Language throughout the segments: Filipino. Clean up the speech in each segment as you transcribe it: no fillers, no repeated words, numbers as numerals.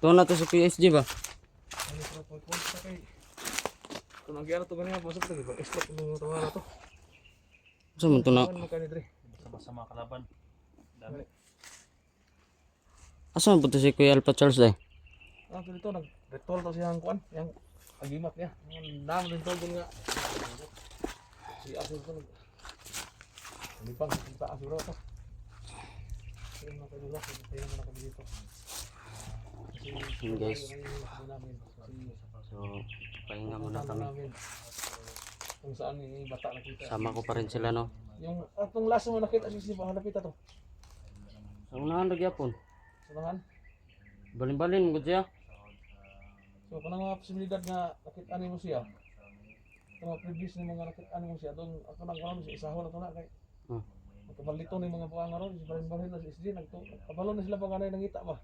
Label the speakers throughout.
Speaker 1: Ito na to sa PSG ba?
Speaker 2: Kung nagyara to ganyan, pasok to, extra kung tawa na to.
Speaker 1: Saan mo ito na?
Speaker 2: Sa mga kalaban. Dami.
Speaker 1: Asan po ito si Kuya Alpha Charles day?
Speaker 2: Dito, nag-retol to siyang kuan, yung agimat niya. Ang dami din to, nga. Si Asul to, nalipang sa Asul to. Kaya mga kadula, kaya mga kami dito.
Speaker 1: Yun guys. So, pahinga muna kami.
Speaker 2: Kung saan yung bata nakita.
Speaker 1: Sama ko pa rin sila, no?
Speaker 2: Yung atong last mo nakita si Pahalapita to.
Speaker 1: Sa unahan lagi apon.
Speaker 2: Sanahan.
Speaker 1: Balin-balin mo siya.
Speaker 2: So kung mga posibilidad na nakita mo siya. Kung mga previous na mga nakita mo siya doon ako nang wala sa isahon na to na kay. Magkabalito ni mga buang ron si balin-balin na si SD kabalo na sila pag anay nangita ba.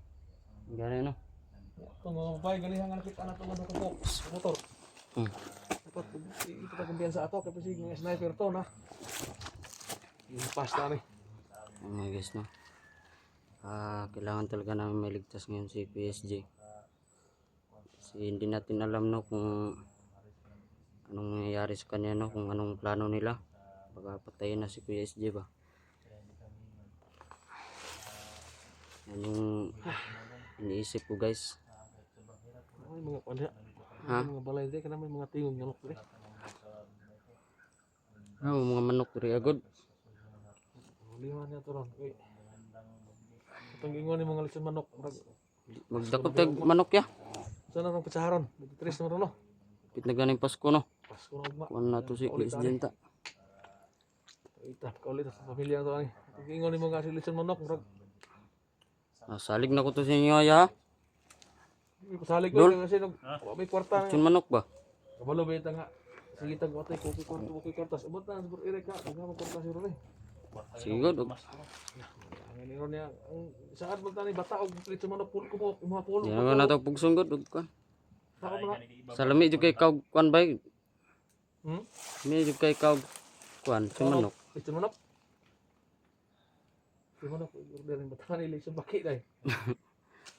Speaker 1: Gani no.
Speaker 2: Ito mga babae ganihan nga nakita na ito mga kapok motor. Dapat ito pa kumpiyansa ato kasi mga sniper to na. Yung pasta ni.
Speaker 1: Oh my guys no. Kailangan talaga namin mailigtas ngayon si PSG. Kasi hindi natin alam no kung anong nangyayari sa kanya no, kung anong plano nila. Baka patayin na si PSG ba. Yan yung iniisip ko guys.
Speaker 2: Ay mga kuan
Speaker 1: Ha?
Speaker 2: mga balay di kana may mga tingog manok di.
Speaker 1: Mga manok ri agad.
Speaker 2: Liwan niya to ron. Itong ingon ni mga lison manok.
Speaker 1: Magdakop tag manok ya.
Speaker 2: Sana nang pitsaharon. Tres na ron no.
Speaker 1: Pit na ganing Pasko no.
Speaker 2: Pasko na ugma.
Speaker 1: Kuan na to si Presidenta.
Speaker 2: Ita kaulit sa pamilya to ani. Itong ingon ni mga lison manok.
Speaker 1: Salig na ko to sa inyo ya.
Speaker 2: Pasalig ko kasi may kwarta.
Speaker 1: Lechon manok ba?
Speaker 2: Kabalo ba ita nga. Sige tag watay ko kwartas. Abot na siguro irek ka. Nga kwartas si ron eh.
Speaker 1: Sigod.
Speaker 2: Ang iniron niya, saan mo tani bata og lechon manok pulo ko mga pulo.
Speaker 1: Di na to pugsungod ug kan.
Speaker 2: Saan mo na?
Speaker 1: Salami jud kay kaw kuan bay.
Speaker 2: Hmm?
Speaker 1: Mi jud kay kaw kuan lechon manok.
Speaker 2: Lechon manok. Lechon manok order ng bata ni lechon baki dai.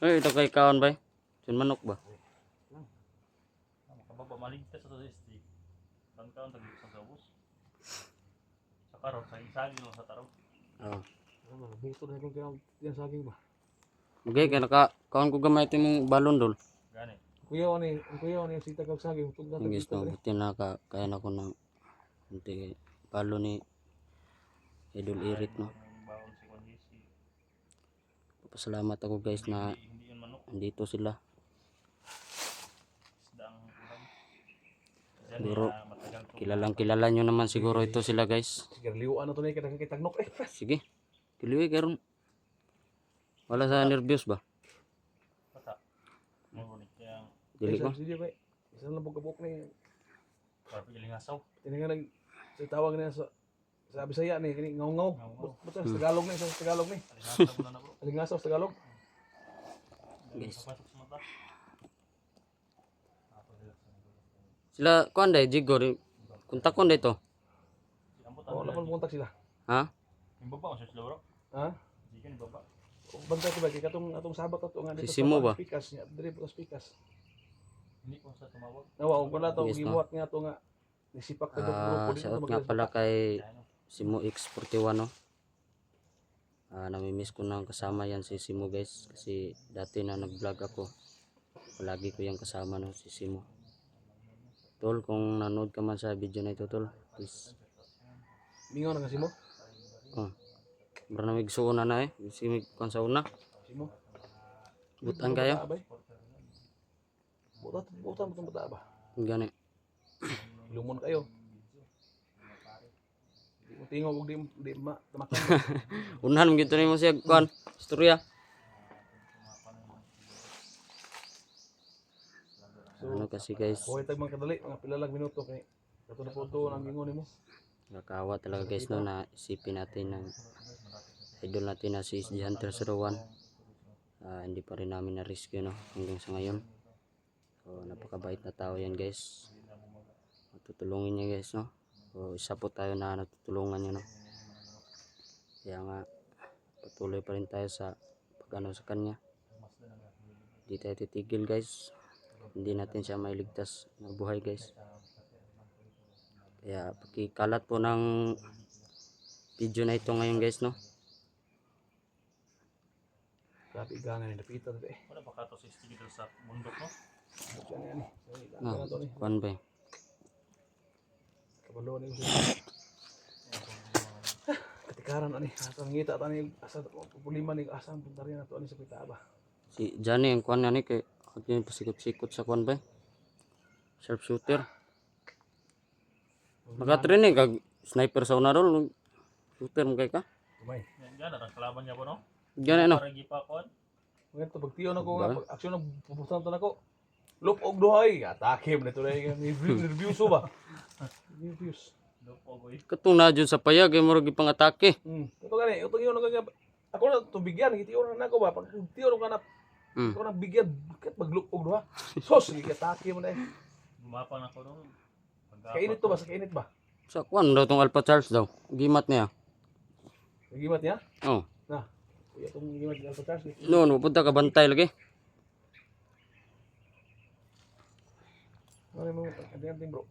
Speaker 1: Ito kay kaon bay. Lechon manok ba?
Speaker 3: Kababa maligtas sa SD. Tangkaon tag sa ubos. Sa karot sa isagi lang sa tarong.
Speaker 1: Oh.
Speaker 2: Buto na kung kaya yan saging ba.
Speaker 1: Okay, kaya kaon ko gamay ito mong balon dol.
Speaker 3: Gani.
Speaker 2: Kuya ni si tagag saging tug na
Speaker 1: Yung guys no, buti na kaya na ko ng kunti balon ni Idol Irit no.
Speaker 3: Baon si Kondisi.
Speaker 1: Pasalamat ako guys na
Speaker 3: Hindi yun manok.
Speaker 1: andito sila.
Speaker 3: Isda ang ulam.
Speaker 1: Siguro kilala nyo naman siguro ito sila guys.
Speaker 2: sige liwaan na to ni kada kay tagnok eh.
Speaker 1: Sige. Kiliwi karon. Wala sa nervyos ba?
Speaker 3: Bata. Mo ni kaya
Speaker 1: Dili ko.
Speaker 2: Sige ba. Isa lang pagkabuk ni
Speaker 3: para pilingasaw.
Speaker 2: tinga nag sa tawag niya sa Bisaya ni kini ngaw-ngaw. Buto sa Tagalog ni sa Tagalog ni.
Speaker 3: Alingasaw mo na na bro.
Speaker 2: Alingasaw sa Tagalog.
Speaker 1: Guys.
Speaker 3: Pasok sa mata.
Speaker 1: Sila kuan day Jigo. Kuntakon day to.
Speaker 3: Ambot
Speaker 2: Oh, lapon kontak sila.
Speaker 1: Ha?
Speaker 3: Yung baba, masya sila bro.
Speaker 2: Ha?
Speaker 3: Sige, yung baba.
Speaker 2: Bantay ko ba kay katong atong sabat ato nga dito
Speaker 1: Sisimo ba?
Speaker 2: Pikas nya, dire po sa Pikas.
Speaker 3: Hindi ko sa tumawag.
Speaker 2: Nawa og wala to
Speaker 1: Yes, no?
Speaker 2: gibuhat nga to nga nisipak ka grupo dito
Speaker 1: Shout nga pala kay Simo X41 no. Namimiss ko na kasama yan si Simo guys kasi dati na nag-vlog ako. Palagi ko yung kasama no si Simo. Tol, kung nanood ka man sa video na ito tol, please.
Speaker 2: Mingaw na nga Simo.
Speaker 1: Oh. Bro na migsuon na Simo kon sa una.
Speaker 2: Simo.
Speaker 1: Butan kayo.
Speaker 2: Butan mo bata ba?
Speaker 1: Gani.
Speaker 2: Lumon kayo. Di mo tingog og di makan.
Speaker 1: Unahan mo gito nimo siya kon istorya.
Speaker 2: So,
Speaker 1: Ano kasi guys,
Speaker 2: buhay tag mga kadali, mga pilalag minuto kay kato na po to nang ingon nimo.
Speaker 1: nakakawa talaga guys no na isipin natin ng idol natin na si SG Hunter 01. Hindi pa rin namin na-rescue no hanggang sa ngayon. So napakabait na tao yan guys. Tutulungin niya guys no. So isa po tayo na natutulungan niya no. Kaya nga patuloy pa rin tayo sa pag-ano sa kanya. Hindi tayo titigil guys. Hindi natin siya mailigtas na buhay guys. Kaya pakikalat po ng video na ito ngayon guys no.
Speaker 2: Grabe gangan ni Peter de.
Speaker 3: Wala pa kato sa dito sa bundok no?
Speaker 2: Diyan yan eh.
Speaker 1: No,
Speaker 2: to ni.
Speaker 1: kuan ba?
Speaker 2: Kabalo ni katikaran ani asa ngita tani asa problema ni asa punta rin ato ani sa kita ba.
Speaker 1: Si Johnny ang kuan ani kay agin pasikot-sikot sa kuan ba? Sharpshooter. Makatraining kag sniper sa una rol. Shooter mo kay ka?
Speaker 2: Tumay.
Speaker 3: Yan, ang kalaban niya po no?
Speaker 1: Gani no.
Speaker 3: Para gipakon.
Speaker 2: Ngayon to pagtiyo na ko
Speaker 1: Ba?
Speaker 2: nga pag aksyon na pupusan to nako. Look og duhay atake mo nito ray reviews ba. Reviews.
Speaker 3: Lupo boy.
Speaker 1: Katong na jud sa payag ay murag ipang-atake.
Speaker 2: Ito gani, ito yun ako na tubigyan, gitiyo na nako ba pag tiyo ka na ako na bigyan bakit maglook og duha. Sos gi atake mo na.
Speaker 3: Gumapang ako no.
Speaker 2: Kainit to ba sa kainit ba?
Speaker 1: Sa kuan daw tong Alpha Charles daw. Gimat niya.
Speaker 2: Nagimat niya?
Speaker 1: Oh.
Speaker 2: Na. Kuya tong gimat ni Alpha Charles.
Speaker 1: Noon pupunta ka bantay lagi.
Speaker 2: Ano mo anting bro?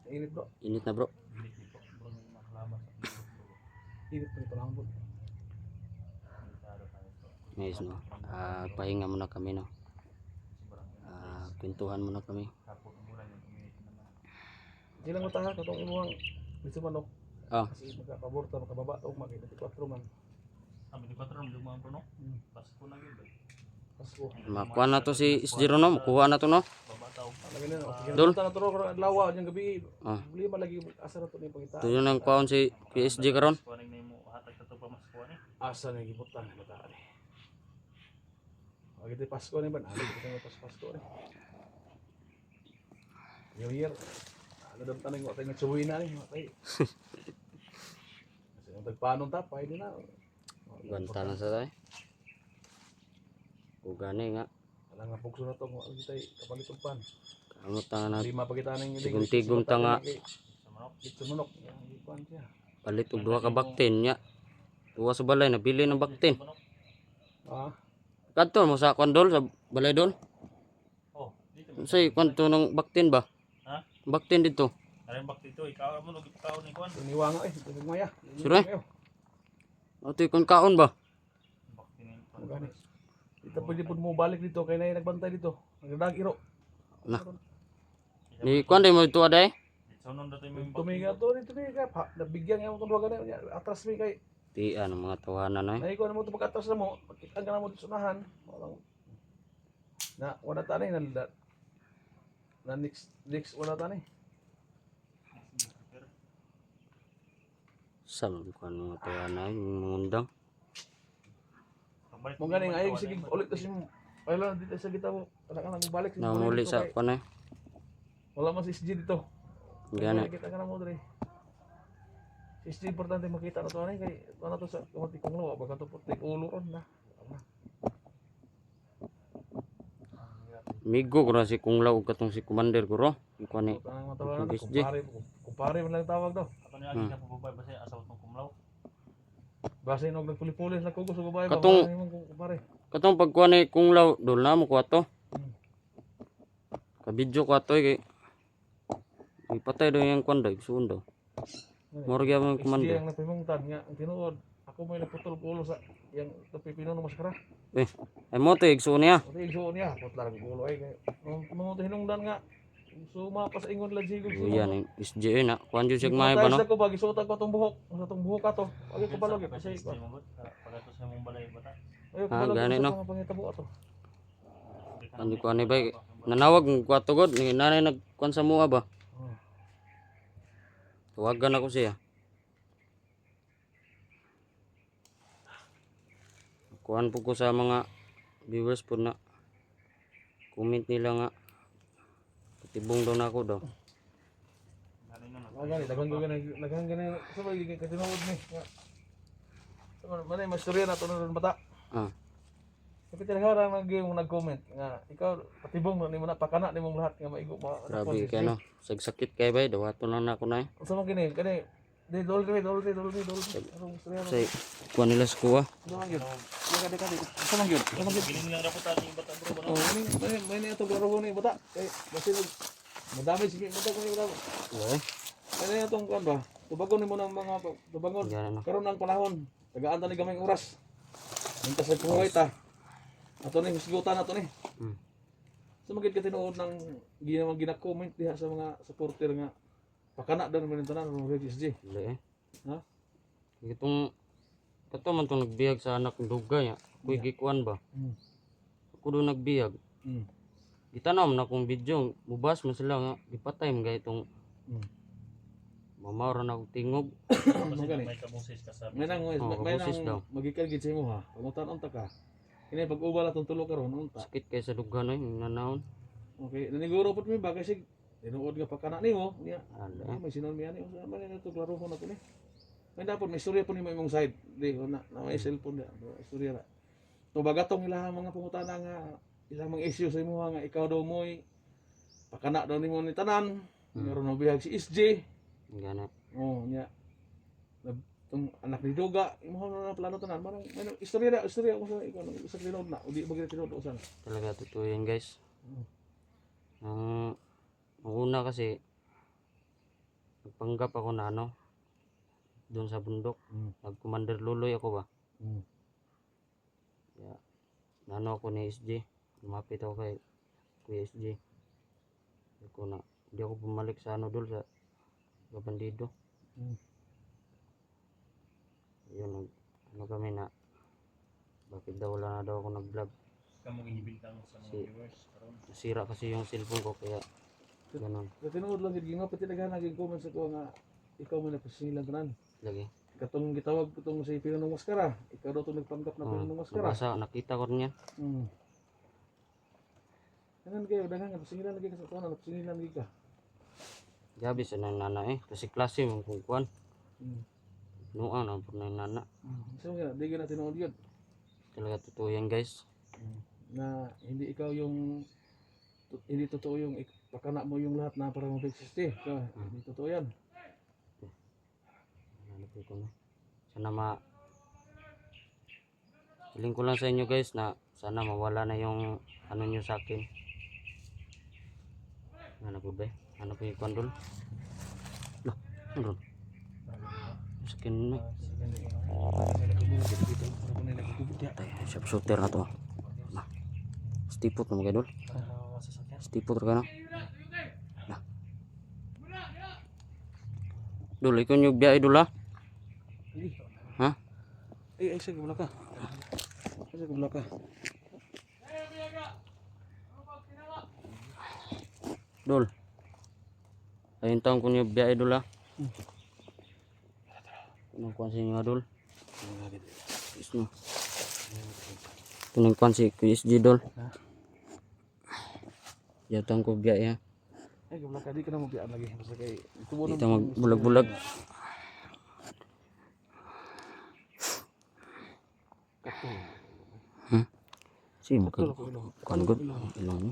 Speaker 2: Kainit bro.
Speaker 1: Init na bro.
Speaker 2: Init pa ito lang bro.
Speaker 1: Guys no. Pahinga muna kami no. Kwentuhan muna kami.
Speaker 2: Di lang utaha katong imuhang gusto man no.
Speaker 1: Ah.
Speaker 2: Kasi magkapaborta makababa to makita 24 man.
Speaker 3: Sabi ni Patron, lumang po no? Pasko na yun.
Speaker 2: Pasko.
Speaker 1: Makuha na to si Isjiro no. Kuha na to no.
Speaker 3: Babataw.
Speaker 2: Lagi na no.
Speaker 1: Dol.
Speaker 2: Kita na to ro lawa yang gabi.
Speaker 1: Ah.
Speaker 2: Bili man lagi asa na to ni pangita.
Speaker 1: Ito yun ang kuhaon si PSG karon.
Speaker 3: Kuhaning na mo hatag sa ito pa mas kuha ni.
Speaker 2: Asa na gibutan ni bata ni. Agi Pasko ni ban, ali kita mo Pasko ni. New Year. Ano daw tanong mo tayo nagsuwi na ni, matay. Kasi yung tagpanong tapay din na.
Speaker 1: Banta na sa tayo. Kugani nga.
Speaker 2: Alang nga pugso na to, kung ano kita kapalitong pan.
Speaker 1: Kamot na
Speaker 2: Lima pa kita nang
Speaker 1: Tigom-tigom ta nga.
Speaker 3: Sa manok.
Speaker 2: Dito manok. Yang ikuan siya.
Speaker 1: Palit og duha ka baktin nya. Tuwa sa balay nabili ng baktin.
Speaker 3: Manok.
Speaker 2: Ah,
Speaker 1: Kadto mo sa kondol sa balay doon.
Speaker 3: Oh, dito.
Speaker 1: Say kwanto ng baktin ba?
Speaker 3: Ha?
Speaker 1: Baktin dito.
Speaker 3: Karin bak dito, ikaw mo lagi ikaw ni kuan.
Speaker 2: iniwa nga ito maya.
Speaker 1: Sure? Ito kon kaon ba?
Speaker 3: Bak tinin.
Speaker 2: Gani. Dito pwede po mo balik dito kay nay nagbantay dito. Nagdag iro.
Speaker 1: Na. Ni kwan mo ito aday.
Speaker 3: Sunod na tayo mo yung bak.
Speaker 2: Tumiga to dito ni ka. Nabigyan nga mo tong duha ganay atras mi kay.
Speaker 1: Tian ang mga tawanan ay.
Speaker 2: Nay ko na mo to pag-atras na mo. Makita ka na mo dito sa unahan. Walang na wala tanay na next wala tanay.
Speaker 1: Sam kwan mga tawanan ay mungundang.
Speaker 2: Mo ganing ay sige ulit kasi wala dito sa kita mo. Wala ka nang balik
Speaker 1: Na muli sa kwan ay.
Speaker 2: wala man si SG dito.
Speaker 1: Gani.
Speaker 2: Kita ka na mo dre. Si SG importante makita na to ani kay ano to sa kumati kong lawa baga to putik ulo ron na.
Speaker 1: Migo ko na si Kung Lao katong si Commander ko ro. Kwan ni.
Speaker 2: Ang matawa na
Speaker 1: SG.
Speaker 2: kumpare man lang tawag daw.
Speaker 3: Ako niya agi na po babay basta asaw tong kumlaw.
Speaker 2: Basta yung nagpuli-puli sa kugos o babae ba?
Speaker 1: Katong-
Speaker 2: Wala naman kung pare.
Speaker 1: Katong pagkuha ni kung law dol na mo kwato.
Speaker 2: Hmm.
Speaker 1: Kabidyo kwato kay ipatay daw yung kwan daw, suon daw. Moro gyud mo
Speaker 2: SG
Speaker 1: komando.
Speaker 2: ang napimungtan nga ang tinuod. Ako may naputol ko ulo sa yang napipinuno mo sa kara.
Speaker 1: Eh, ay mo to igsuon niya.
Speaker 2: Ito yung suon niya. Putla ng ulo ay. Nung hinungdan nga. Suma pa sa ingon lang sigong
Speaker 1: Yan ang SJ na kwan jud sig may ba no?
Speaker 2: ko ba gisuotan ko tong buhok. Sa tong buhok ato. Ay ko balog kasi ko.
Speaker 3: Pagatos sa mong balay bata.
Speaker 2: Ay ko
Speaker 1: Ah,
Speaker 2: balog
Speaker 1: gani, no?
Speaker 2: sa mga pangitabo ato.
Speaker 1: Andi ko ani bay nanawag ng kwato god ni nanay nagkwan sa mua ba.
Speaker 2: Oh.
Speaker 1: Tawagan ako siya. Kuan po ko sa mga viewers po na comment nila nga patibong daw na ako daw.
Speaker 2: Gani daghang gani sa ba giging katinuod ni. Manay mastorya na to ng bata.
Speaker 1: Ah,
Speaker 2: Tapi talaga nag-comment nga ikaw patibong na nimo na pakana nimong lahat nga maigo mo.
Speaker 1: grabe kay no. Sagsakit kay bay dawaton lang na ako na eh.
Speaker 2: Unsa man kini? Kani di dol. Anong istorya mo?
Speaker 1: Say kuan nila sa kuha.
Speaker 2: Unsa man gyud? Deka. Unsa man gyud?
Speaker 3: Giling lang raputan yung bata bro. Ano?
Speaker 2: Oh, may ato garo ni bata. Kay basi madami sige mo ko ni bata.
Speaker 1: Okay.
Speaker 2: Ano atong kan ba? Tubagon nimo ng mga tubagon.
Speaker 1: Yan na.
Speaker 2: Karon ng panahon, tagaan ta ni gamay oras. Mintas sa kuwait ta. Ato ni hisgutan nato ni.
Speaker 1: Hmm.
Speaker 2: So magid ka tinuod ng gina-comment diha sa mga supporter nga pakana daw naman tanan ng SG.
Speaker 1: Dili eh.
Speaker 2: Ha?
Speaker 1: Itong kato man tong nagbihag sa anak ng dugay. Kuy gikuan ba?
Speaker 2: Hmm.
Speaker 1: Ako do nagbihag.
Speaker 2: Hmm.
Speaker 1: Gitanaw na akong video, mubas man sila nga gipatay man gay itong
Speaker 2: Hmm.
Speaker 1: mamawra na akong tingog.
Speaker 3: Kasi
Speaker 2: gani.
Speaker 3: may kabusis ka sa
Speaker 2: May nang may
Speaker 1: kabusis daw.
Speaker 2: nang magikan gid sa imo ha. Pangutan unta ka. Kini pag-ubal atong tulo karon unta.
Speaker 1: Sakit kay sa dughan oy, nanahon.
Speaker 2: Okay, naniguro pud mi ba kasi tinuod nga pakana nimo niya.
Speaker 1: Ala.
Speaker 2: May sinon mi ani usa man na to klaro ko na ko ni. May dapat may istorya po nimo imong side. Di ko na may cellphone da. Istorya ra. To bagatong ilahang mga pangutana nga ilang mga issue sa imo nga ikaw daw moy pakana daw nimo ni tanan. Meron na bihag si SJ.
Speaker 1: Gana.
Speaker 2: Oh, nya. Tong anak ni Duga, imo na plano tanan. Marang may istorya ko sa ikaw sa tinod na. Udi bagay tinod usan.
Speaker 1: Talaga totoo yan guys. Ang una kasi nagpanggap ako na ano doon sa bundok. Nag-commander luloy ako ba? Kaya nano ako ni SJ. Lumapit ako kay Kuya SJ. Ako na hindi ako bumalik sa ano doon sa bandido. Yun ano kami na bakit daw wala na daw ako nag-vlog.
Speaker 3: Kamu ginibintang sa mga
Speaker 1: Si-
Speaker 3: viewers karon.
Speaker 1: Nasira kasi yung cellphone ko kaya ganun
Speaker 2: Sa tinod lang gid nga pati daghan naging comment sa ko nga ikaw man napasingilan tanan.
Speaker 1: lagi.
Speaker 2: Katong gitawag ko tong si Pino ng Maskara. Ikaw daw itong nagpanggap na Pino ng Maskara.
Speaker 1: Nabasa, nakita ko rin yan.
Speaker 2: Dagan kayo, napasingilan lagi ka sa taon, napasingilan lagi ka.
Speaker 1: Gabi sa nana eh. Kasi klase mong kungkuan.
Speaker 2: Mm.
Speaker 1: Nuang na po na yung nana.
Speaker 2: So nga, di ka na tinood yun.
Speaker 1: Talaga totoo yan guys.
Speaker 2: Na hindi ikaw yung, hindi totoo yung pakana mo yung lahat na para mag-existe. So, hindi totoo yan.
Speaker 1: Hanapin ko na. Sana hiling ko lang sa inyo guys na sana mawala na yung ano nyo sa akin. Hanap ko ba? Hanap ko yung kandol. Lah, ano? Sakin mo. Tay, sharp shooter na to. Nah. Stipot na mga idol. Stipot ka na. Nah. Dul, ikaw yung biya idol ha? Ha?
Speaker 2: Ay, sige, wala ka. Sige, wala ka.
Speaker 1: Dul. Ayun taong ko yung biya idol ha? Anong kuhan sa inyo idol? Is no. Ito nang kuhan si QSG dol. Yatang ko biya ya.
Speaker 2: Ay, wala ka. Di ka na mabiyaan lagi. Basta kay,
Speaker 1: Dito magbulag-bulag. Si
Speaker 2: Katul
Speaker 1: makan
Speaker 2: ako ilong.
Speaker 1: kuhan good. Ilong mo.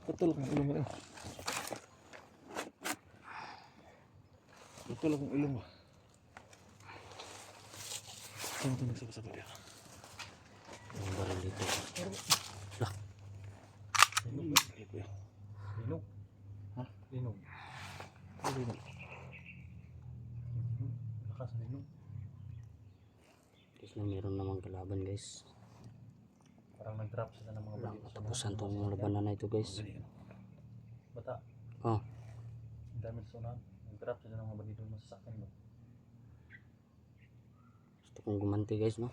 Speaker 2: Katul akong ilong mo. Katul akong ilong mo. Tunggu sabar ya.
Speaker 1: Yung baril dito. Lah,
Speaker 2: Linog. Ha? Linog. Ano linog? Lakas ng linog.
Speaker 1: guys na meron namang kalaban guys.
Speaker 3: Parang nag-drop sila ng mga
Speaker 1: Wala
Speaker 3: balik.
Speaker 1: katapusan tong labanan na ito guys.
Speaker 3: Bata,
Speaker 1: Oh,
Speaker 3: ang dami sunan. Nag-drop sila ng mga bandito mo sa akin.
Speaker 1: gusto kong gumanti guys no.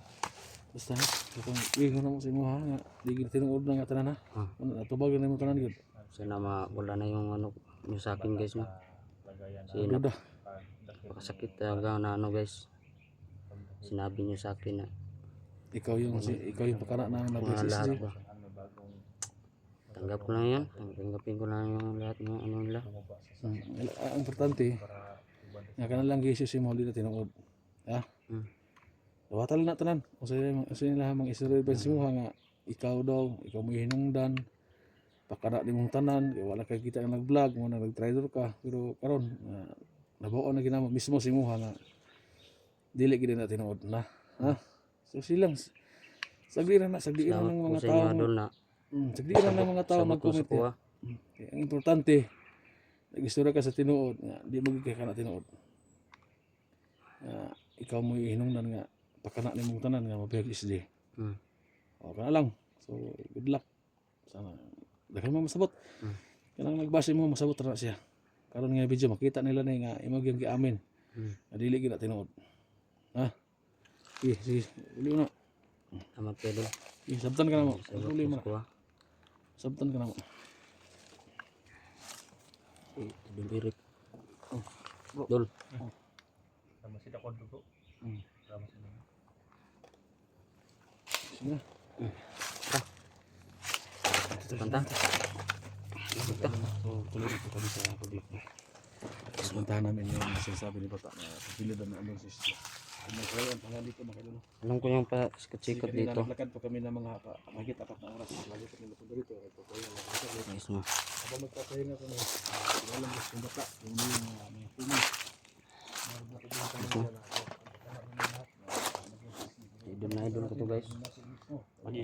Speaker 2: Basta kung iho na mo sa imo ha, nga di gid tinuod na nga tanan ha. Ano natubag na mo tanan gid.
Speaker 1: Sana wala na yung ano nyo sa akin guys no.
Speaker 3: Lagayan na.
Speaker 1: Kasi
Speaker 2: Duda.
Speaker 1: napakasakit talaga na ano guys. Sinabi niyo sa akin na
Speaker 2: Ikaw yung pakana na
Speaker 1: mga
Speaker 2: nag-SSG.
Speaker 1: lahat ba. Tanggap ko lang yan. Tanggapin ko lang yung lahat ng ano nila.
Speaker 2: Ang importante nga kana lang gisus mo di na tinuod. Ha? Dawatal na tanan. Usa nila mang istorya pa si mo nga ikaw daw, ikaw mo hinungdan. Pakana di mong tanan, kay wala kay kita nga nag-vlog, mo na nag-trader ka, pero karon nabuo na ginamo mismo si mo nga dili gid na tinuod na. Ha? So silang sagdiran ng mga
Speaker 1: Sa inyo
Speaker 2: tao.
Speaker 1: doon na
Speaker 2: Sagdiran ng mga tao
Speaker 1: sabot mo
Speaker 2: nag-comment.
Speaker 1: sa kuha.
Speaker 2: Kaya ang importante, nag-istorya ka sa tinuod nga di mo gid ka na tinuod. Ikaw mo hinungdan nga pakana nimong tanan nga mabiyag isdi. O kana lang. So good luck. Sana daghan mo masabot. Kanang nagbase mo masabot ra siya. Karon nga video makita nila na nga imo gyud giamin. Dili gid na tinuod. Ha? Sige, uli mo na.
Speaker 1: Tama pwede.
Speaker 2: Sabtan ka na mo.
Speaker 1: Sabot
Speaker 2: Uli
Speaker 1: mo
Speaker 2: mo
Speaker 1: sa
Speaker 2: na.
Speaker 1: kuha.
Speaker 2: Sabtan ka na mo.
Speaker 1: Bibirik. Dol.
Speaker 3: Tama sila ko dugo. Tama sila.
Speaker 2: Sige.
Speaker 1: Kanta.
Speaker 2: So tuloy dito kami sa publiko. Puntahan namin yung sinasabi ni Bata na pagpilid na anong sistema. Kung may kaya ang pangali ko makadulo.
Speaker 1: Alam ko yung pa-sikot dito.
Speaker 2: Naglakad po kami ng mga mahigit 4 na oras. Lagi po nila po dito. Ito po yung mga
Speaker 1: Guys no.
Speaker 2: habang magpapahinga ko na walang gusto yung Bata. Yung mga puno.
Speaker 1: Idol ko to guys.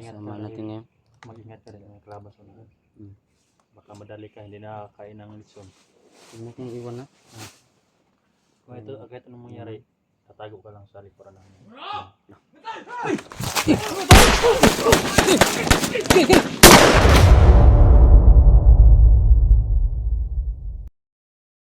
Speaker 1: Sama natin ngayon.
Speaker 3: Mag-ingat ka rin ng klabas mo na. Baka madali ka, hindi nakakain ng litson.
Speaker 1: Huwag mo kong iwan na.
Speaker 3: Kung ito, agad anong mangyari, tatago ka lang sa likuran namin.